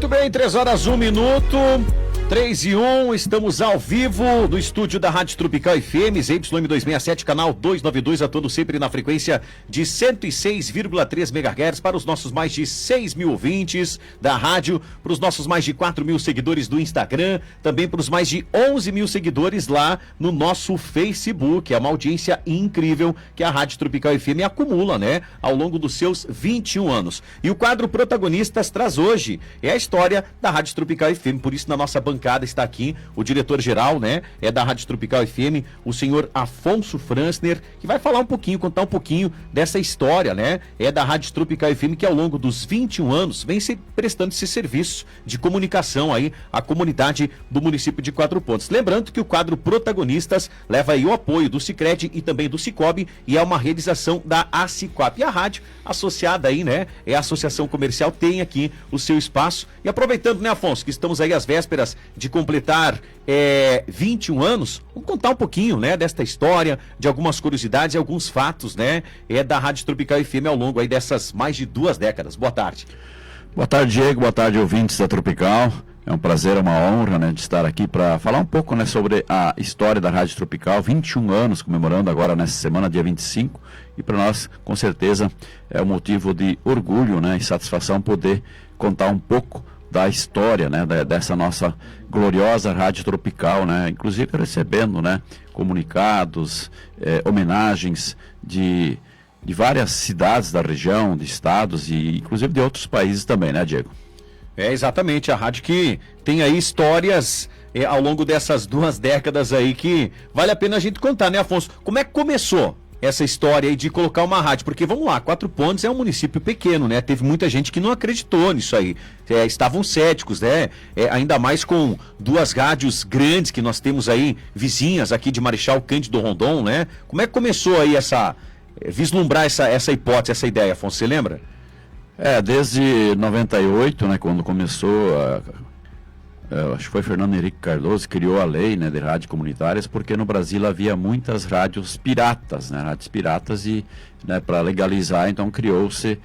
Muito bem, 3h01, 3h01, estamos ao vivo do estúdio da Rádio Tropical FM, ZYM267, canal 292, a todo sempre na frequência de 106,3 MHz para os nossos mais de 6 mil ouvintes da rádio, para os nossos mais de 4 mil seguidores do Instagram, também para os mais de 11 mil seguidores lá no nosso Facebook. É uma audiência incrível que a Rádio Tropical FM acumula, né, ao longo dos seus 21 anos. E o quadro Protagonistas traz hoje a história da Rádio Tropical FM, por isso na nossa bancada está aqui o diretor-geral, né, da Rádio Tropical FM, o senhor Afonso Franzner, que vai falar um pouquinho, contar um pouquinho dessa história, né, da Rádio Tropical FM, que ao longo dos 21 anos vem se prestando esse serviço de comunicação aí à comunidade do município de Quatro Pontos. Lembrando que o quadro Protagonistas leva aí o apoio do Sicredi e também do Cicobi, e é uma realização da ACICOP. E a rádio associada aí, né, a Associação Comercial, tem aqui o seu espaço. E aproveitando, né, Afonso, que estamos aí às vésperas de completar 21 anos, vamos contar um pouquinho, né, desta história, de algumas curiosidades e alguns fatos, né, da Rádio Tropical FM ao longo aí dessas mais de 2 décadas. Boa tarde. Boa tarde, Diego. Boa tarde, ouvintes da Tropical. É um prazer, é uma honra, né, de estar aqui para falar um pouco, né, sobre a história da Rádio Tropical. 21 anos comemorando agora nessa semana, dia 25, e para nós, com certeza, é um motivo de orgulho, né, e satisfação poder contar um pouco da história, né, dessa nossa gloriosa Rádio Tropical, né, inclusive recebendo, né, comunicados, homenagens de várias cidades da região, de estados e inclusive de outros países também, né, Diego? Exatamente, a rádio que tem aí histórias ao longo dessas 2 décadas aí que vale a pena a gente contar, né, Afonso? Como é que começou essa história aí de colocar uma rádio? Porque, vamos lá, Quatro Pontos é um município pequeno, né? Teve muita gente que não acreditou nisso aí. Estavam céticos, né? Ainda mais com 2 rádios grandes que nós temos aí, vizinhas aqui de Marechal Cândido Rondon, né? Como é que começou aí vislumbrar essa hipótese, essa ideia, Afonso? Você lembra? Desde 98, né, quando começou, acho que foi Fernando Henrique Cardoso que criou a lei, né, de rádios comunitárias, porque no Brasil havia muitas rádios piratas, né, e, né, para legalizar, então criou-se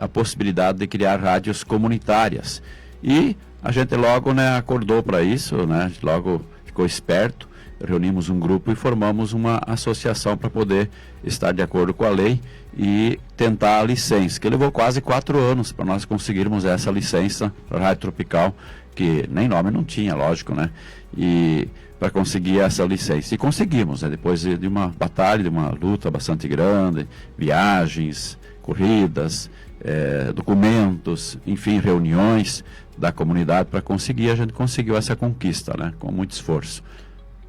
a possibilidade de criar rádios comunitárias. E a gente logo, né, acordou para isso, né, logo ficou esperto, reunimos um grupo e formamos uma associação para poder estar de acordo com a lei e tentar a licença, que levou quase 4 anos para nós conseguirmos essa licença para a Rádio Tropical, que nem nome não tinha, lógico, né? E para conseguir essa licença. E conseguimos, né? Depois de uma batalha, de uma luta bastante grande, viagens, corridas, documentos, enfim, reuniões da comunidade para conseguir, a gente conseguiu essa conquista, né? Com muito esforço.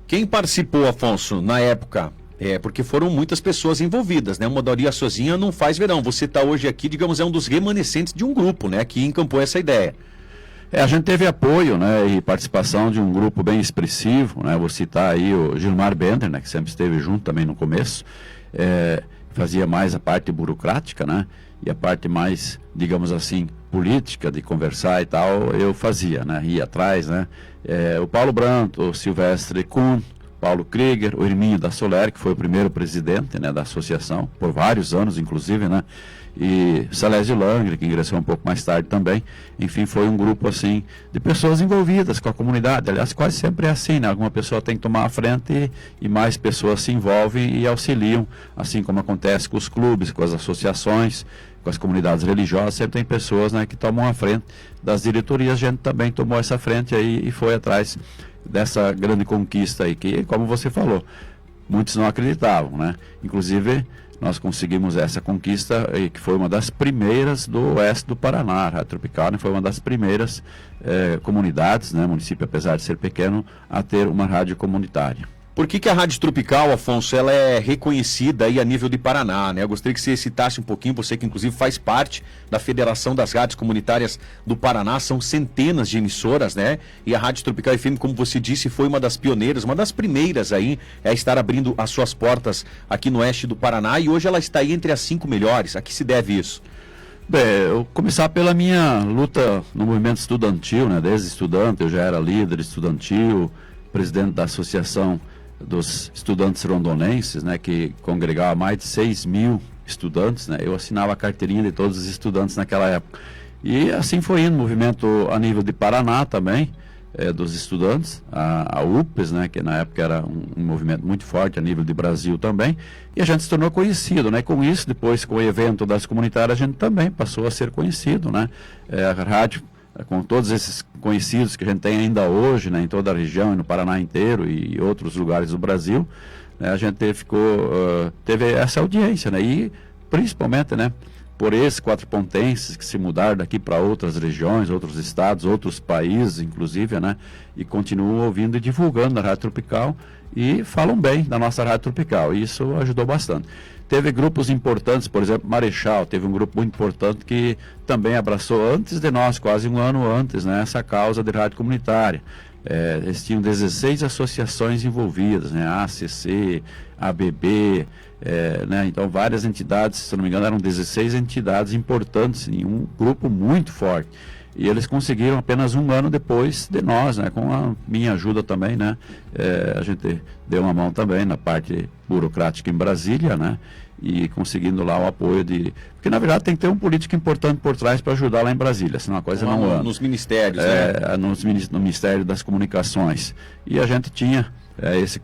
Quem participou, Afonso, na época? Porque foram muitas pessoas envolvidas, né? Uma Maioria sozinha não faz verão. Você está hoje aqui, digamos, é um dos remanescentes de um grupo, né? Que encampou essa ideia. A gente teve apoio, né, e participação de um grupo bem expressivo, né? Vou citar aí o Gilmar Bender, né, que sempre esteve junto também no começo, fazia mais a parte burocrática, né, e a parte mais, digamos assim, política, de conversar e tal, eu fazia, né, ia atrás, né, o Paulo Brandt, o Silvestre Kuhn, Paulo Krieger, o Hermínio da Soler, que foi o primeiro presidente, né, da associação, por vários anos, inclusive, né, e Salésio Langre, que ingressou um pouco mais tarde também. Enfim, foi um grupo, assim, de pessoas envolvidas com a comunidade. Aliás, quase sempre é assim, né, alguma pessoa tem que tomar a frente e mais pessoas se envolvem e auxiliam, assim como acontece com os clubes, com as associações, com as comunidades religiosas, sempre tem pessoas, né, que tomam a frente das diretorias. A gente também tomou essa frente aí e foi atrás dessa grande conquista aí, que, como você falou, muitos não acreditavam, né? Inclusive, nós conseguimos essa conquista, que foi uma das primeiras do oeste do Paraná. A Rádio Tropical, né, foi uma das primeiras comunidades, né, município, apesar de ser pequeno, a ter uma rádio comunitária. Por que a Rádio Tropical, Afonso, ela é reconhecida aí a nível de Paraná, né? Eu gostaria que você citasse um pouquinho, você que inclusive faz parte da Federação das Rádios Comunitárias do Paraná, são centenas de emissoras, né? E a Rádio Tropical FM, como você disse, foi uma das pioneiras, uma das primeiras aí a estar abrindo as suas portas aqui no oeste do Paraná, e hoje ela está aí entre as 5 melhores. A que se deve isso? Bem, eu começar pela minha luta no movimento estudantil, né? Desde estudante, eu já era líder estudantil, presidente da Associação dos Estudantes Rondonenses, né, que congregava mais de 6 mil estudantes, né, eu assinava a carteirinha de todos os estudantes naquela época. E assim foi indo, movimento a nível de Paraná também, dos estudantes, a UPES, né, que na época era um movimento muito forte a nível de Brasil também, e a gente se tornou conhecido, né, com isso, depois com o evento das comunitárias, a gente também passou a ser conhecido, né, a rádio, com todos esses conhecidos que a gente tem ainda hoje, né, em toda a região, e no Paraná inteiro e outros lugares do Brasil, né, a gente teve essa audiência, né, e principalmente, né, por esses quatropontenses que se mudaram daqui para outras regiões, outros estados, outros países, inclusive, né? E continuam ouvindo e divulgando na Rádio Tropical e falam bem da nossa Rádio Tropical. E isso ajudou bastante. Teve grupos importantes, por exemplo, Marechal, teve um grupo muito importante que também abraçou antes de nós, quase um ano antes, né? Essa causa de rádio comunitária. Eles tinham 16 associações envolvidas, né? ACC, ABB, né? Então várias entidades, se não me engano eram 16 entidades importantes em um grupo muito forte, e eles conseguiram apenas um ano depois de nós, né? Com a minha ajuda também, né? A gente deu uma mão também na parte burocrática em Brasília, né? E conseguindo lá o apoio porque na verdade tem que ter um político importante por trás para ajudar lá em Brasília, senão a coisa não anda. Nos ministérios, né? No Ministério das Comunicações. E a gente tinha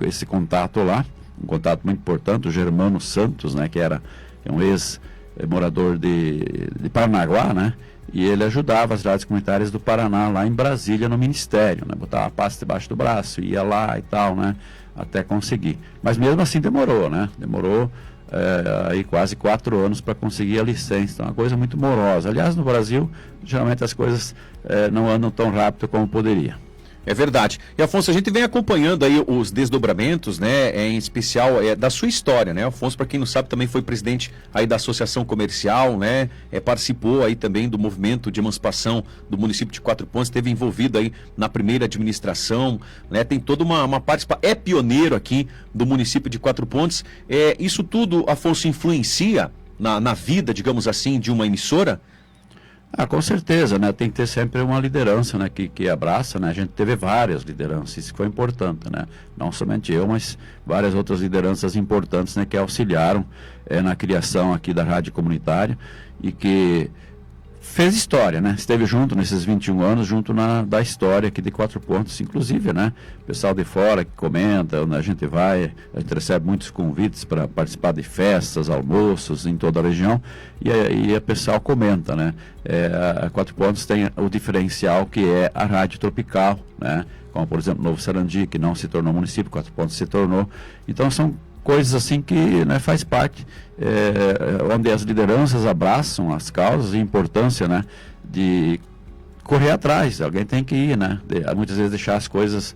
esse contato lá, um contato muito importante, o Germano Santos, né, que é um ex-morador de Paranaguá, né, e ele ajudava as rádios comunitárias do Paraná lá em Brasília no Ministério, né, botava a pasta debaixo do braço, ia lá e tal, né, até conseguir. Mas mesmo assim demorou, né, aí quase 4 anos para conseguir a licença, então é uma coisa muito morosa. Aliás, no Brasil, geralmente as coisas não andam tão rápido como poderia. É verdade. E, Afonso, a gente vem acompanhando aí os desdobramentos, né, em especial da sua história, né? Afonso, para quem não sabe, também foi presidente aí da Associação Comercial, né? Participou aí também do movimento de emancipação do município de Quatro Pontos, esteve envolvido aí na primeira administração, né? Tem toda uma participação, é pioneiro aqui do município de Quatro Pontos. Isso tudo, Afonso, influencia na vida, digamos assim, de uma emissora? Com certeza, né? Tem que ter sempre uma liderança, né? Que abraça, né? A gente teve várias lideranças, isso foi importante, né? Não somente eu, mas várias outras lideranças importantes, né? Que auxiliaram na criação aqui da rádio comunitária e que fez história, né? Esteve junto nesses 21 anos, junto da história aqui de Quatro Pontos, inclusive, né? O pessoal de fora que comenta, onde a gente recebe muitos convites para participar de festas, almoços em toda a região, e a pessoal comenta, né? A Quatro Pontos tem o diferencial que é a Rádio Tropical, né? Como, por exemplo, Novo Sarandi, que não se tornou município, Quatro Pontos se tornou. Então, são coisas assim que, né, faz parte, onde as lideranças abraçam as causas e a importância, né, de correr atrás. Alguém tem que ir, né, muitas vezes deixar as coisas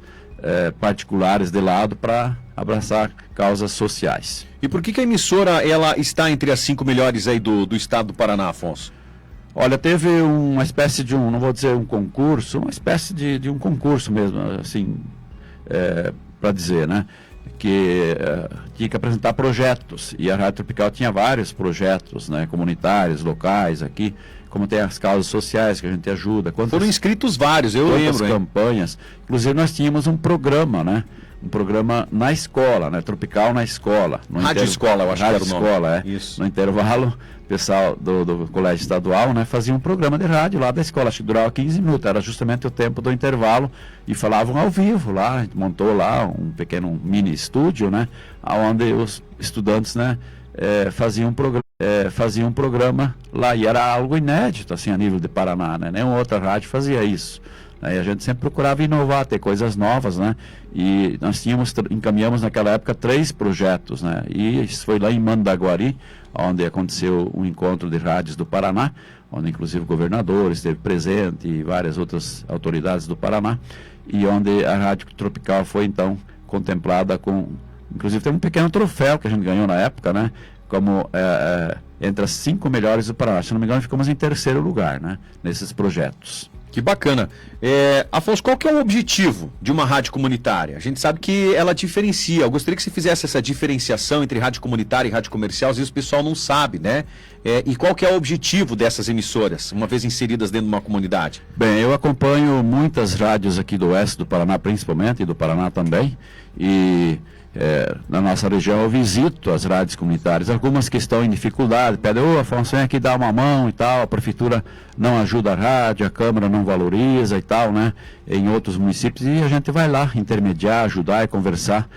particulares de lado para abraçar causas sociais. E por que a emissora ela está entre as 5 melhores aí do estado do Paraná, Afonso? Olha, teve uma espécie de não vou dizer um concurso, uma espécie de um concurso mesmo, assim, para dizer, né, que tinha que apresentar projetos, e a Rádio Tropical tinha vários projetos, né, comunitários, locais aqui, como tem as causas sociais que a gente ajuda. Foram inscritos vários, eu lembro. Campanhas. Inclusive nós tínhamos um programa, né, um programa na escola, né, Tropical na escola. Rádio Escola, eu acho que era o nome. Escola, Isso. No intervalo, o pessoal do Colégio Estadual, né, fazia um programa de rádio lá da escola, acho que durava 15 minutos, era justamente o tempo do intervalo, e falavam ao vivo lá, a gente montou lá um pequeno mini estúdio, né, onde os estudantes, né, faziam um programa lá, e era algo inédito, assim, a nível de Paraná, né, nenhuma outra rádio fazia isso. E a gente sempre procurava inovar, ter coisas novas, né? E nós encaminhamos naquela época 3 projetos, né? E isso foi lá em Mandaguari, onde aconteceu um encontro de rádios do Paraná, onde inclusive o governador esteve presente e várias outras autoridades do Paraná, e onde a Rádio Tropical foi então contemplada inclusive tem um pequeno troféu que a gente ganhou na época, né? Como entre as 5 melhores do Paraná. Se não me engano, ficamos em 3º lugar, né? Nesses projetos. Que bacana. Afonso, qual que é o objetivo de uma rádio comunitária? A gente sabe que ela diferencia. Eu gostaria que você fizesse essa diferenciação entre rádio comunitária e rádio comercial. Às vezes o pessoal não sabe, né? E qual que é o objetivo dessas emissoras, uma vez inseridas dentro de uma comunidade? Bem, eu acompanho muitas rádios aqui do oeste do Paraná, principalmente, e do Paraná também. E na nossa região, eu visito as rádios comunitárias, algumas que estão em dificuldade, pedem, Afonso, vem aqui dar uma mão e tal, a prefeitura não ajuda a rádio, a Câmara não valoriza e tal, né, em outros municípios, e a gente vai lá intermediar, ajudar e conversar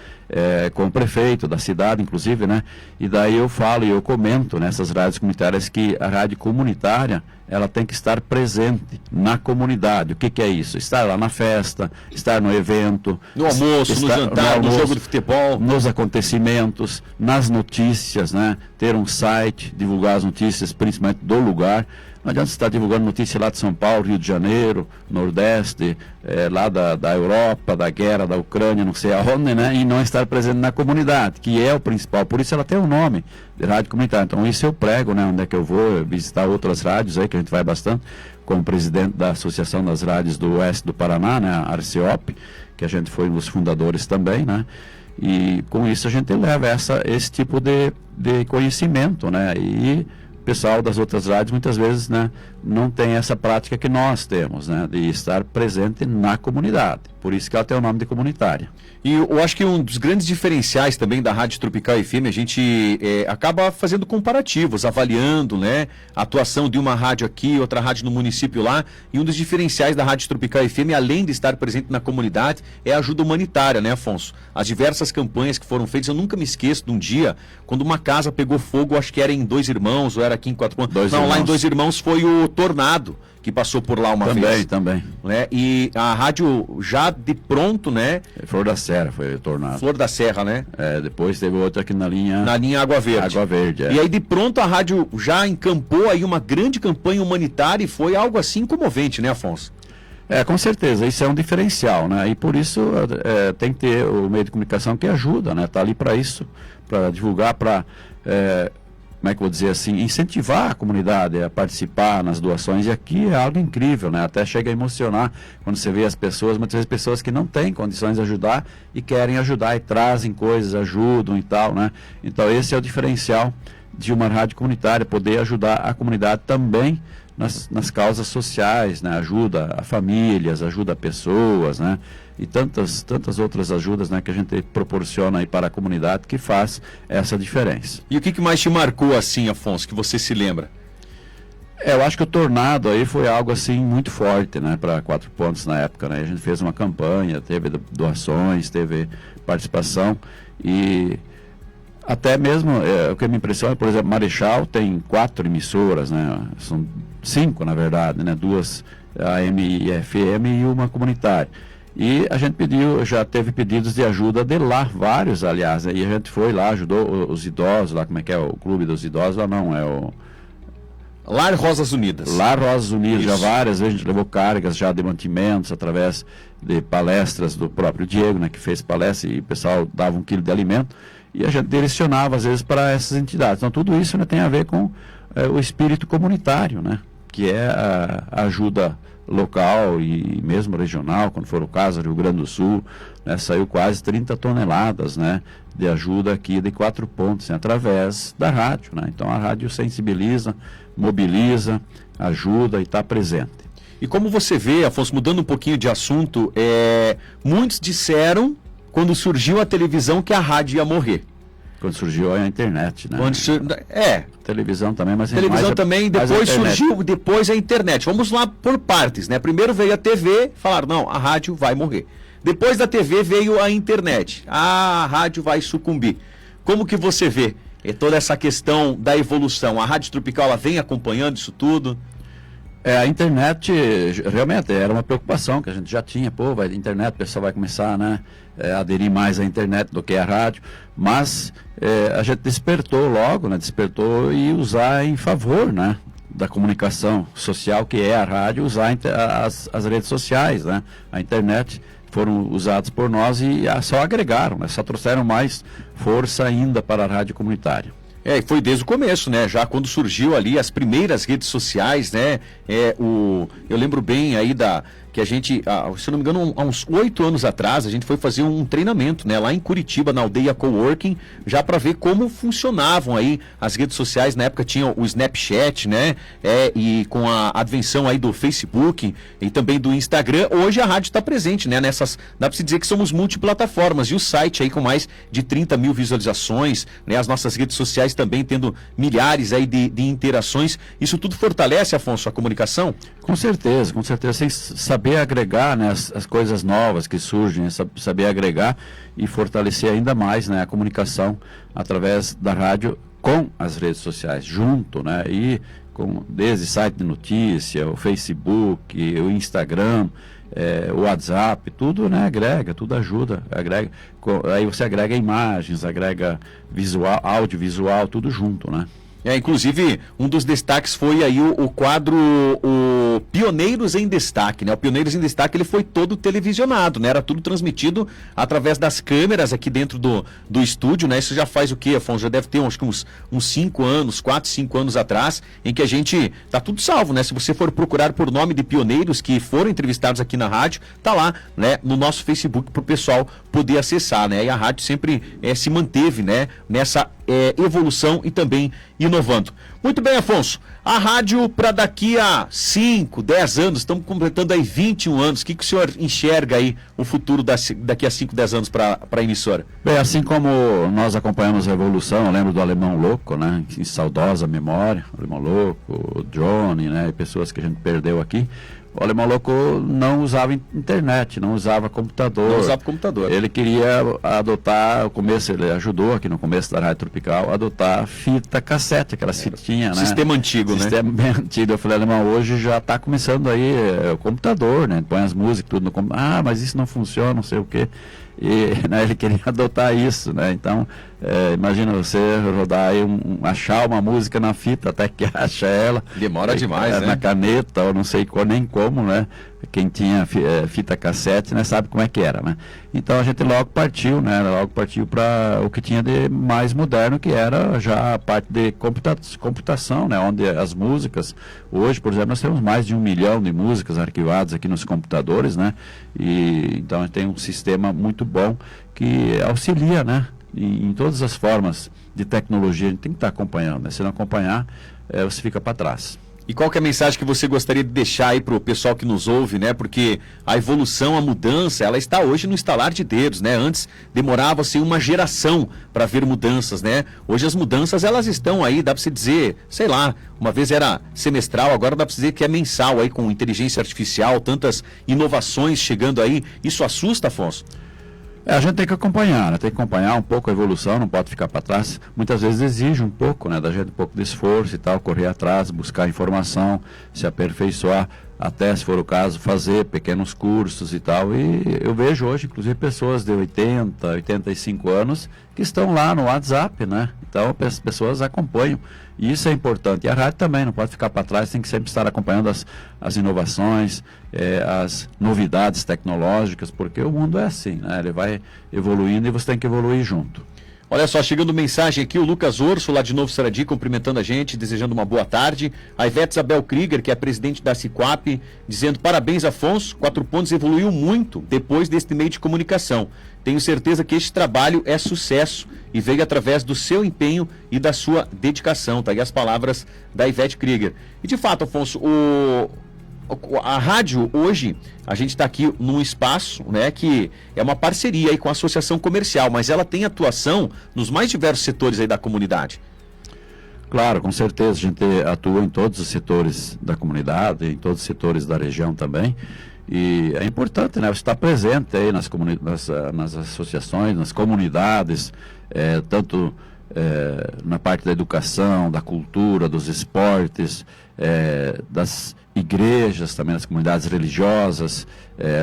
com o prefeito da cidade, inclusive, né, e daí eu falo e eu comento nessas rádios comunitárias que a rádio comunitária, ela tem que estar presente na comunidade. O que é isso? Estar lá na festa, estar no evento, no almoço, no jantar, no jogo de futebol, nos acontecimentos, nas notícias, né? Ter um site, divulgar as notícias, principalmente do lugar. Não adianta você estar divulgando notícia lá de São Paulo, Rio de Janeiro, Nordeste, lá da Europa, da guerra, da Ucrânia, não sei aonde, né? E não estar presente na comunidade, que é o principal. Por isso ela tem o nome de rádio comunitária. Então isso eu prego, né? Onde é que eu vou visitar outras rádios aí, que a gente vai bastante, como presidente da Associação das Rádios do Oeste do Paraná, né? A Arceop, que a gente foi um dos fundadores também, né? E com isso a gente leva esse tipo de conhecimento, né? E o pessoal das outras rádios muitas vezes, né, não tem essa prática que nós temos, né, de estar presente na comunidade. Por isso que ela tem o nome de comunitária. E eu acho que um dos grandes diferenciais também da Rádio Tropical FM, a gente acaba fazendo comparativos, avaliando, né, a atuação de uma rádio aqui, outra rádio no município lá, e um dos diferenciais da Rádio Tropical FM, além de estar presente na comunidade, é a ajuda humanitária, né, Afonso? As diversas campanhas que foram feitas, eu nunca me esqueço de um dia, quando uma casa pegou fogo, acho que era em Dois Irmãos, ou era aqui em Quatro Pontos. Não, lá em Dois Irmãos foi o tornado que passou por lá uma vez. Também. Né? E a rádio já de pronto, né? Flor da Serra foi o tornado. Flor da Serra, né? Depois teve outra aqui na linha Água Verde. Água Verde, E aí de pronto a rádio já encampou aí uma grande campanha humanitária e foi algo assim comovente, né, Afonso? Com certeza, isso é um diferencial, né? E por isso tem que ter o meio de comunicação que ajuda, né? Tá ali para isso, para divulgar, para como é que eu vou dizer assim, incentivar a comunidade a participar nas doações, e aqui é algo incrível, né? Até chega a emocionar quando você vê as pessoas, muitas vezes pessoas que não têm condições de ajudar e querem ajudar e trazem coisas, ajudam e tal, né? Então esse é o diferencial de uma rádio comunitária, poder ajudar a comunidade também nas causas sociais, né? Ajuda a famílias, ajuda a pessoas, né? E tantas outras ajudas, né, que a gente proporciona aí para a comunidade, que faz essa diferença. E o que mais te marcou assim, Afonso, que você se lembra? Eu acho que o tornado aí foi algo assim muito forte, né, para Quatro Pontos na época, né? A gente fez uma campanha, teve doações, teve participação, e até mesmo o que me impressiona, por exemplo, Marechal tem 4 emissoras, né? São 5 na verdade, né? 2 AM e FM e uma comunitária. E a gente já teve pedidos de ajuda de lá, vários, aliás, e a gente foi lá, ajudou os idosos, lá, como é que é, o clube dos idosos, lá não, é o... Lar Rosas Unidas. Lar Rosas Unidas, Isso. Já várias vezes a gente levou cargas já de mantimentos, através de palestras do próprio Diego, né, que fez palestra, e o pessoal dava 1 quilo de alimento, e a gente direcionava, às vezes, para essas entidades. Então, tudo isso, né, tem a ver com o espírito comunitário, né, que é a ajuda local e mesmo regional, quando for o caso, Rio Grande do Sul, né, saiu quase 30 toneladas, né, de ajuda aqui de Quatro Pontos, né, através da rádio, né? Então a rádio sensibiliza, mobiliza, ajuda e está presente. E como você vê, Afonso, mudando um pouquinho de assunto, muitos disseram, quando surgiu a televisão, que a rádio ia morrer. Quando surgiu a internet, né? Televisão também, mas... Televisão também, depois surgiu, depois a internet. Vamos lá por partes, né? Primeiro veio a TV, falaram, não, a rádio vai morrer. Depois da TV veio a internet. A rádio vai sucumbir. Como que você vê toda essa questão da evolução? A Rádio Tropical, ela vem acompanhando isso tudo? A internet realmente era uma preocupação que a gente já tinha, a internet, o pessoal vai começar, né, a aderir mais à internet do que à rádio, mas a gente despertou logo, né, e usar em favor, né, da comunicação social, que é a rádio, usar as redes sociais, né, a internet, foram usados por nós e só agregaram, né, só trouxeram mais força ainda para a rádio comunitária. E foi desde o começo, né? Já quando surgiu ali as primeiras redes sociais, né? Eu lembro bem aí que a gente, se eu não me engano, há uns 8 anos atrás, a gente foi fazer um treinamento, né, lá em Curitiba, na aldeia Coworking, já para ver como funcionavam aí as redes sociais. Na época tinha o Snapchat, né, e com a advenção aí do Facebook e também do Instagram, hoje a rádio está presente, né, nessas, dá para se dizer que somos multiplataformas, e o site aí com mais de 30 mil visualizações, né, as nossas redes sociais também tendo milhares aí de interações. Isso tudo fortalece, Afonso, a comunicação? Com certeza, sem saber agregar, né, as coisas novas que surgem, saber agregar e fortalecer ainda mais, né, a comunicação através da rádio com as redes sociais, junto, né, e desde site de notícia, o Facebook, o Instagram, o WhatsApp, tudo, né, agrega, tudo ajuda, agrega, aí você agrega imagens, agrega visual, audiovisual, tudo junto, né. Inclusive, um dos destaques foi aí o quadro o Pioneiros em Destaque, né? O Pioneiros em Destaque, ele foi todo televisionado, né? Era tudo transmitido através das câmeras aqui dentro do estúdio, né? Isso já faz o quê, Afonso? Já deve ter acho que uns 5 anos, 4, 5 anos atrás, em que a gente, tá tudo salvo, né? Se você for procurar por nome de pioneiros que foram entrevistados aqui na rádio, tá lá, né? No nosso Facebook pro pessoal poder acessar, né? E a rádio sempre se manteve, né? Nessa evolução e também inovando. Muito bem, Afonso. A rádio para daqui a 5, 10 anos, estamos completando aí 21 anos. O que o senhor enxerga aí o futuro daqui a 5, 10 anos para a emissora? Bem, assim como nós acompanhamos a evolução, eu lembro do Alemão Louco, né? Em saudosa memória, o Alemão Louco, o Johnny, né? E pessoas que a gente perdeu aqui. O Alemão Louco não usava internet, não usava computador. Não usava computador. Ele queria adotar, ele ajudou aqui no começo da Rádio Tropical, a adotar fita cassete, aquelas fitinhas, né? Sistema antigo, né? Sistema bem antigo. Eu falei, Alemão, hoje já está começando aí o computador, né? Põe as músicas, tudo no computador. Ah, mas isso não funciona, não sei o quê. E né, ele queria adotar isso, né? Então, imagina você rodar aí, achar uma música na fita até que acha ela. Demora demais, né? Na caneta, ou não sei nem como, né? Quem tinha fita cassete, né, sabe como é que era, né? Então a gente logo partiu, né? Logo partiu para o que tinha de mais moderno, que era já a parte de computação, né? Onde as músicas, hoje, por exemplo, nós temos mais de 1 milhão de músicas arquivadas aqui nos computadores, né? E então a gente tem um sistema muito bom que auxilia, né? Em todas as formas de tecnologia, a gente tem que estar acompanhando, né? Se não acompanhar, você fica para trás. E qual que é a mensagem que você gostaria de deixar aí para o pessoal que nos ouve, né? Porque a evolução, a mudança, ela está hoje no estalar de dedos, né? Antes demorava-se uma geração para ver mudanças, né? Hoje as mudanças, elas estão aí, dá para se dizer, sei lá, uma vez era semestral, agora dá para se dizer que é mensal aí, com inteligência artificial, tantas inovações chegando aí. Isso assusta, Afonso? A gente tem que acompanhar, né? Tem que acompanhar um pouco a evolução, não pode ficar para trás. Muitas vezes exige um pouco, né, da gente, um pouco de esforço e tal, correr atrás, buscar informação, se aperfeiçoar, até, se for o caso, fazer pequenos cursos e tal. E eu vejo hoje, inclusive, pessoas de 80, 85 anos que estão lá no WhatsApp, né? Então, as pessoas acompanham. E isso é importante. E a rádio também não pode ficar para trás, tem que sempre estar acompanhando as inovações, as novidades tecnológicas, porque o mundo é assim, né? Ele vai evoluindo e você tem que evoluir junto. Olha só, chegando mensagem aqui, o Lucas Orso, lá de Novo Sarandi, cumprimentando a gente, desejando uma boa tarde. A Ivete Isabel Krieger, que é presidente da Cicoap, dizendo: parabéns, Afonso, 4 Pontos evoluiu muito depois deste meio de comunicação. Tenho certeza que este trabalho é sucesso e veio através do seu empenho e da sua dedicação. Tá aí as palavras da Ivete Krieger. E de fato, Afonso, a rádio hoje, a gente está aqui num espaço, né, que é uma parceria aí com a associação comercial, mas ela tem atuação nos mais diversos setores aí da comunidade. Claro, com certeza, a gente atua em todos os setores da comunidade, em todos os setores da região também, e é importante, né, você estar presente aí nas associações, nas comunidades, tanto na parte da educação, da cultura, dos esportes, das igrejas, também nas comunidades religiosas,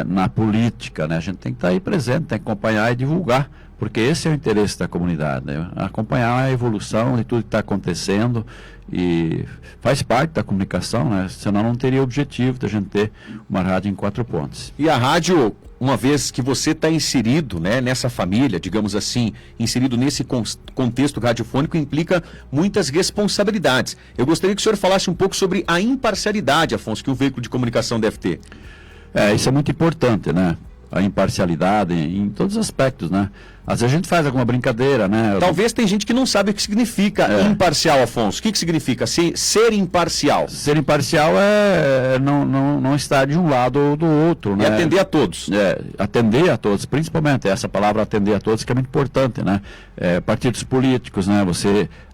na política, né? A gente tem que estar aí presente, tem que acompanhar e divulgar, porque esse é o interesse da comunidade, né? Acompanhar a evolução de tudo que está acontecendo, e faz parte da comunicação, né? Senão não teria objetivo da gente ter uma rádio em 4 pontos. E a rádio, uma vez que você está inserido, né, nessa família, digamos assim, inserido nesse contexto radiofônico, implica muitas responsabilidades. Eu gostaria que o senhor falasse um pouco sobre a imparcialidade, Afonso, que o veículo de comunicação deve ter. Isso é muito importante, né? A imparcialidade em todos os aspectos, né? Às vezes a gente faz alguma brincadeira, né? Talvez tem gente que não sabe o que significa imparcial, Afonso. O que significa ser imparcial? Ser imparcial é não estar de um lado ou do outro, né? E atender a todos. Atender a todos, principalmente. Essa palavra atender a todos que é muito importante, né? Partidos políticos, né?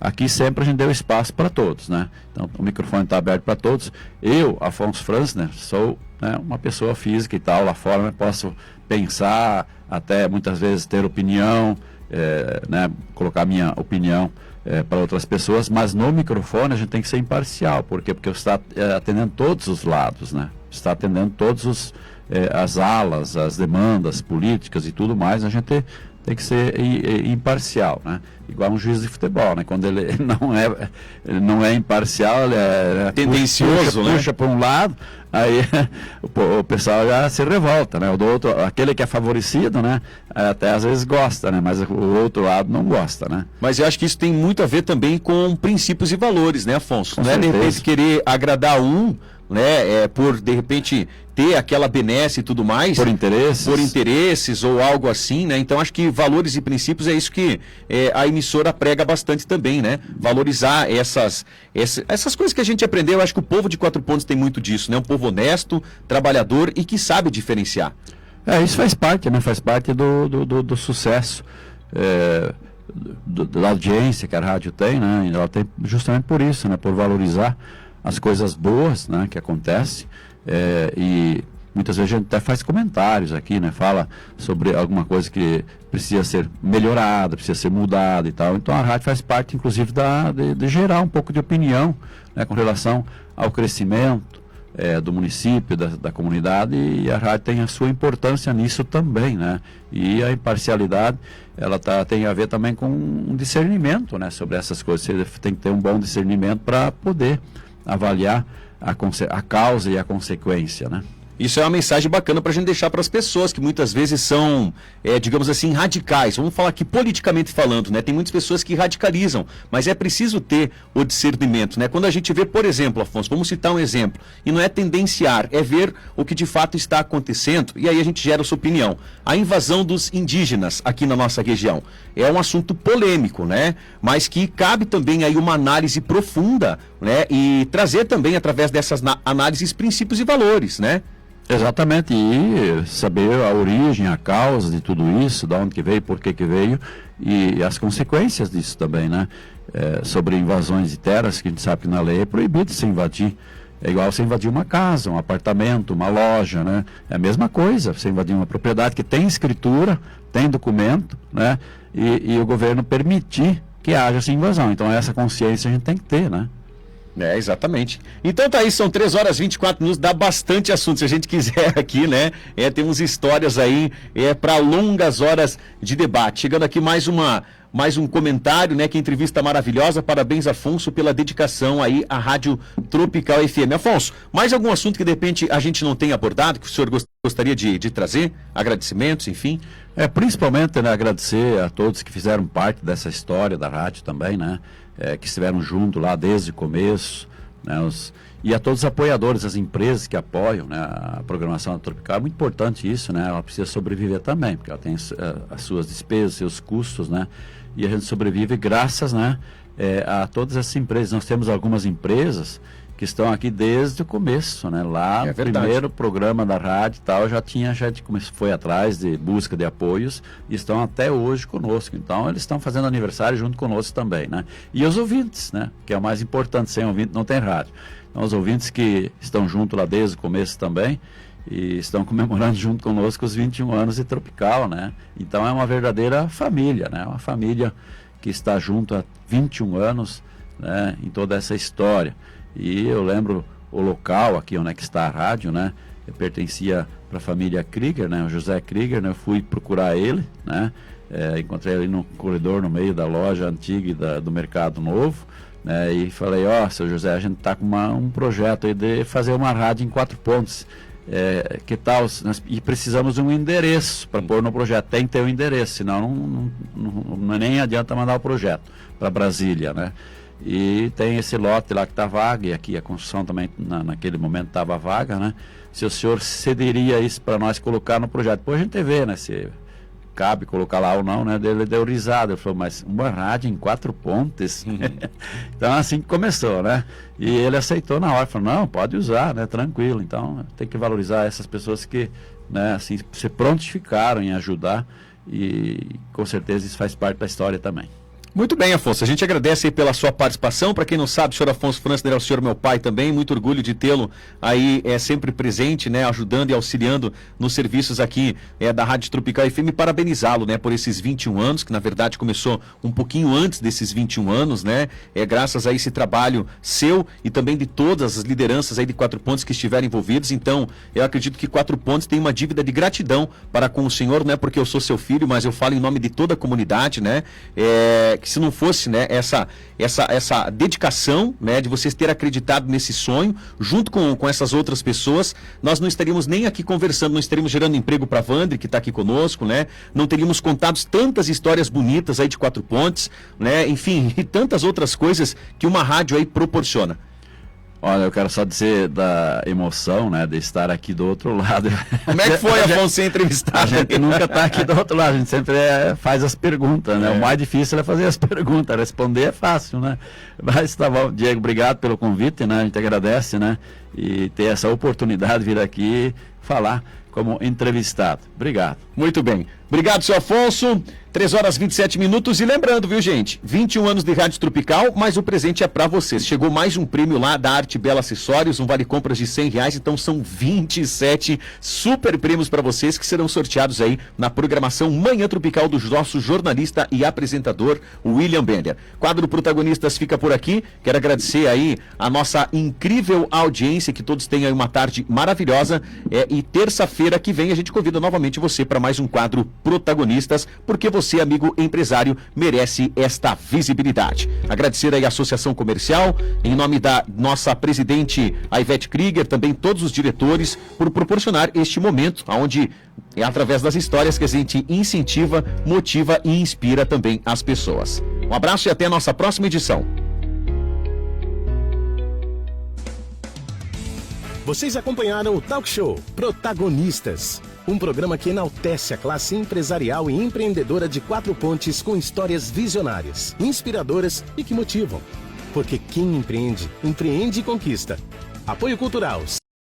Aqui sempre a gente deu espaço para todos, né? Então o microfone está aberto para todos. Eu, Afonso Franz, né? Sou uma pessoa física e tal, lá fora, né? Posso pensar, até muitas vezes ter opinião, né? Colocar minha opinião para outras pessoas, mas no microfone a gente tem que ser imparcial. Por quê? Porque você está atendendo todos os lados, né? Você está atendendo todos as alas, as demandas políticas e tudo mais. A gente tem que ser imparcial, né? Igual um juiz de futebol, né? Quando ele não é imparcial, ele é tendencioso, puxa para um lado, aí o pessoal já se revolta, né? O do outro, aquele que é favorecido, né? Até às vezes gosta, né? Mas o outro lado não gosta, né? Mas eu acho que isso tem muito a ver também com princípios e valores, né, Afonso? Não é de repente querer agradar né? Por de repente ter aquela benesse e tudo mais. Por interesses ou algo assim, né? Então acho que valores e princípios é isso que a emissora prega bastante também, né? Valorizar essas coisas que a gente aprendeu. Acho que o povo de Quatro Pontos tem muito disso, né? Um povo honesto, trabalhador e que sabe diferenciar. Isso faz parte, né? Faz parte do sucesso da audiência que a rádio tem, né? Ela tem justamente por isso, né? Por valorizar as coisas boas, né, que acontecem, e muitas vezes a gente até faz comentários aqui, né, fala sobre alguma coisa que precisa ser melhorada, precisa ser mudada e tal. Então a rádio faz parte, inclusive, de gerar um pouco de opinião, né, com relação ao crescimento do município, da comunidade, e a rádio tem a sua importância nisso também, né? E a imparcialidade, ela tem a ver também com um discernimento, né, sobre essas coisas. Você tem que ter um bom discernimento para poder avaliar a causa e a consequência, né? Isso é uma mensagem bacana para a gente deixar para as pessoas que muitas vezes são, digamos assim, radicais. Vamos falar aqui politicamente falando, né? Tem muitas pessoas que radicalizam, mas é preciso ter o discernimento, né? Quando a gente vê, por exemplo, Afonso, vamos citar um exemplo, e não é tendenciar, é ver o que de fato está acontecendo, e aí a gente gera a sua opinião. A invasão dos indígenas aqui na nossa região é um assunto polêmico, né? Mas que cabe também aí uma análise profunda, né? E trazer também, através dessas análises, princípios e valores, né? Exatamente, e saber a origem, a causa de tudo isso, de onde que veio, por que veio, e as consequências disso também, né? Sobre invasões de terras, que a gente sabe que na lei é proibido se invadir. É igual você invadir uma casa, um apartamento, uma loja, né? É a mesma coisa, você invadir uma propriedade que tem escritura, tem documento, né? E o governo permitir que haja essa invasão. Então essa consciência a gente tem que ter, né? Exatamente. Então tá aí, são 3h24, dá bastante assunto, se a gente quiser aqui, né? Temos histórias aí para longas horas de debate. Chegando aqui mais um comentário, né? Que entrevista maravilhosa. Parabéns, Afonso, pela dedicação aí à Rádio Tropical FM. Afonso, mais algum assunto que de repente a gente não tenha abordado, que o senhor gostaria de trazer? Agradecimentos, enfim? Principalmente, né, agradecer a todos que fizeram parte dessa história da rádio também, né? Que estiveram junto lá desde o começo, né, e a todos os apoiadores, as empresas que apoiam, né, a programação da Tropical. É muito importante isso, né? Ela precisa sobreviver também, porque ela tem as suas despesas, seus custos, né? E a gente sobrevive graças, né, a todas essas empresas. Nós temos algumas empresas que estão aqui desde o começo, né? Lá no primeiro programa da rádio e tal, já foi atrás de busca de apoios e estão até hoje conosco. Então eles estão fazendo aniversário junto conosco também, né? E os ouvintes, né? Que é o mais importante, sem ouvinte não tem rádio. Então os ouvintes que estão junto lá desde o começo também e estão comemorando junto conosco os 21 anos de Tropical, né? Então é uma verdadeira família, né? Uma família que está junto há 21 anos, né? Em toda essa história. E eu lembro o local aqui onde é que está a rádio, né? Eu pertencia para a família Krieger, né? O José Krieger, né? Eu fui procurar ele, né? Encontrei ele no corredor, no meio da loja antiga do Mercado Novo, né? E falei, seu José, a gente está com um projeto aí de fazer uma rádio em Quatro Pontos. Que tal? E precisamos de um endereço para pôr no projeto. Tem que ter um endereço, senão nem adianta mandar o projeto para Brasília, né? e tem esse lote lá que está vaga, e aqui a construção também naquele momento estava vaga, né? Se o senhor cederia isso para nós colocar no projeto. Depois a gente vê, né? Se cabe colocar lá ou não, né? Ele deu risada, ele falou, mas uma rádio em 4 pontes? Então assim que começou, né? E ele aceitou na hora, falou, não, pode usar, né? Tranquilo. Então tem que valorizar essas pessoas que, né, assim, se prontificaram em ajudar, e com certeza isso faz parte da história também. Muito bem, Afonso. A gente agradece aí pela sua participação. Para quem não sabe, o senhor Afonso Françner é o senhor meu pai também. Muito orgulho de tê-lo aí sempre presente, né? Ajudando e auxiliando nos serviços aqui da Rádio Tropical FM. Parabenizá-lo, né? Por esses 21 anos, que na verdade começou um pouquinho antes desses 21 anos, né? Graças a esse trabalho seu e também de todas as lideranças aí de Quatro Pontos que estiveram envolvidos. Então, eu acredito que Quatro Pontos tem uma dívida de gratidão para com o senhor, não é porque eu sou seu filho, mas eu falo em nome de toda a comunidade, né? Que se não fosse, né, essa dedicação, né, de vocês ter acreditado nesse sonho, junto com essas outras pessoas, nós não estaríamos nem aqui conversando, não estaríamos gerando emprego para a Vandre, que está aqui conosco, né, não teríamos contado tantas histórias bonitas aí de Quatro Pontes, né, enfim, e tantas outras coisas que uma rádio aí proporciona. Olha, eu quero só dizer da emoção, né, de estar aqui do outro lado. Como é que foi, Afonso, ser entrevistado? A gente nunca está aqui do outro lado, a gente sempre faz as perguntas, né? O mais difícil é fazer as perguntas, responder é fácil, né? Mas tá bom, Diego, obrigado pelo convite, né? A gente agradece, né? E ter essa oportunidade de vir aqui falar como entrevistado. Obrigado. Muito bem. Obrigado, seu Afonso. 3h27. E lembrando, viu, gente? 21 anos de Rádio Tropical, mas o presente é para vocês. Chegou mais um prêmio lá da Arte Bela Acessórios, um vale compras de R$100. Então são 27 super prêmios para vocês que serão sorteados aí na programação Manhã Tropical do nosso jornalista e apresentador William Bender. Quadro Protagonistas fica por aqui. Quero agradecer aí a nossa incrível audiência, que todos tenham aí uma tarde maravilhosa. E terça-feira que vem a gente convida novamente você para mais um quadro Protagonistas, porque você, amigo empresário, merece esta visibilidade. Agradecer aí a Associação Comercial, em nome da nossa presidente, a Ivete Krieger, também todos os diretores, por proporcionar este momento, onde é através das histórias que a gente incentiva, motiva e inspira também as pessoas. Um abraço e até a nossa próxima edição. Vocês acompanharam o Talk Show Protagonistas, um programa que enaltece a classe empresarial e empreendedora de Quatro Pontes com histórias visionárias, inspiradoras e que motivam. Porque quem empreende, empreende e conquista. Apoio Cultural